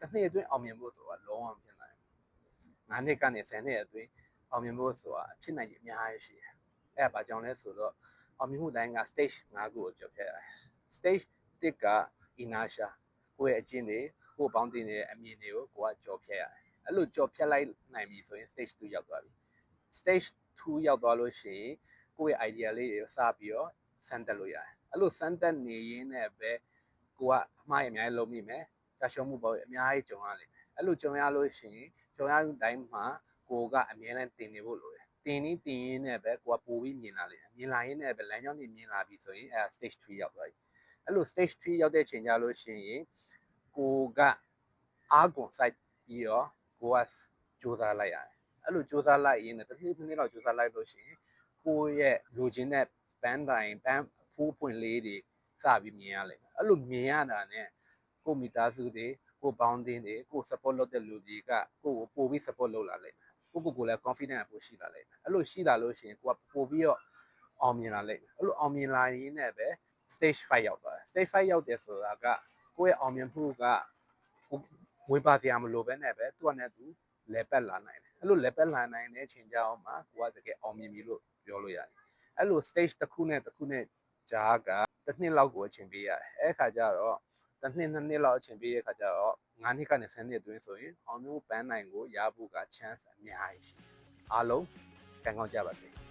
တစ်နှစ်အတွင်းအောင်မြင်ဖို့ဆိုတာလုံးဝဖြစ်နိုင်9နှစ်ကနေ10နှစ်အတွင်းအောင်မြင်ဖို့ဆိုတာဖြစ်နိုင်ရအများကြီးရှိတယ်အဲ့ဒါဘာကြောင့်လဲဆိုတော့အောင်မြင်မှုတိုင်းက stage 5ခုကိုကျော်ဖြတ်ရတယ် stage 1က inertia ကိုယ့်ရဲ့အကျင့်တွေကိုပေါင်းတင်နေတဲ့အမြင်တွေကိုကိုကကျော်ဖြတ်ရတယ်အဲ့လိုကျော်ဖြတ်လိုက်နိုင်ပြီဆိုရင် stage 2ရောက်သွားပြီ stage 2ရောက်သွားလို့ရှိရင်ကိုယ့်ရဲ့ idea လေးတွေကိုစပြီးတော့စမ်းတက်လို့ရတယ်အဲ့လိုစမ်းတက်နေရင်းနဲ့ပဲကိုကအမှားရအများကြီးလုပ်မိမယ်ကြာရှုံးမှုပေါ့အများကြီးကြုံရလိမ့်မယ်အဲ့လိုကြုံရလို့ရှိရင်ကြုံရတဲ့တိုင်းမှာကိုကအမြဲတမ်းတင်နေဖို့လိုတယ်တင်ရင်းနဲ့ပဲကိုကပိုပြီးမြင်လာလိမ့်မယ်မြင်လာရင်းနဲ့ပဲလမ်းကြောင်းတွေမြင်လာပြီဆိုရင်အဲ stage 3ရောက်သွားပြီအဲ့လို stage 3ရောက်တဲ့ချိန်ကြလို့ရှိရင်ကိုကအားကုန်စိုက်ပြီးတော့ကိုကစူးစမ်းလိုက်ရတယ်အဲ့လိုစူးစမ်းလိုက်ရင်းနဲ့တစ်နှစ်လောက်စူးစမ်းလိုက်လို့ရှိရင်ကိုရဲ့လိုချင်တဲ့ပန်းဖိုးပွင့်လေးတွေစပြီးမြင်ရလိမ့်မယ်အဲ့လိုမြင်ရတာနဲ့ကိုမိသားစုတွေကိုပေါင်းတင်တွေကို support လုပ်တဲ့လူတွေကကိုကိုပို့ပြီး support လုပ်လာလိမ့်မယ်ကိုလည်း confidence ပိုရှိလာလိမ့်မယ်အဲ့လိုရှိလာလို့ရှိရင်ကိုကပို့ပြီးတော့အောင်မြင်လာလိမ့်မယ်အဲ့လိုအောင်မြင်လာရင်းနဲ့ပဲ stage 5ရောက်သွားတယ် stage 5ရောက်တယ်ဆိုတာကကိုယ့်ရဲ့အောင်မြင်မှုကဝေပါစရာမလိုဘဲနဲ့ပဲသူ့အနေနဲ့သူလဲပတ်လာနိုင်တယ်အဲ့လိုလဲပတ်လာနိုင်တဲ့အချိန်ကြအောင်မှာကိုကတကယ်အောင်မြင်ပြီလို့ပြောလို့ရတယ်အဲ့လို stage တစ်ခုနဲ့ကြားကတစ်နှစ်လောက်ကိုအချိန်ပေးရတယ်အဲ့ခါကျတော့တစ်နှစ်2နှစ်လောက်အချိန်ပေးတဲ့ခါကျတော့9နှစ်ကနေ10နှစ်အတွင်းဆိုရင်အောင်မြင်ပန်းနိုင်ကိုရဖို့က chance အများကြီးရှိအားလုံးကံကောင်းကြပါစေ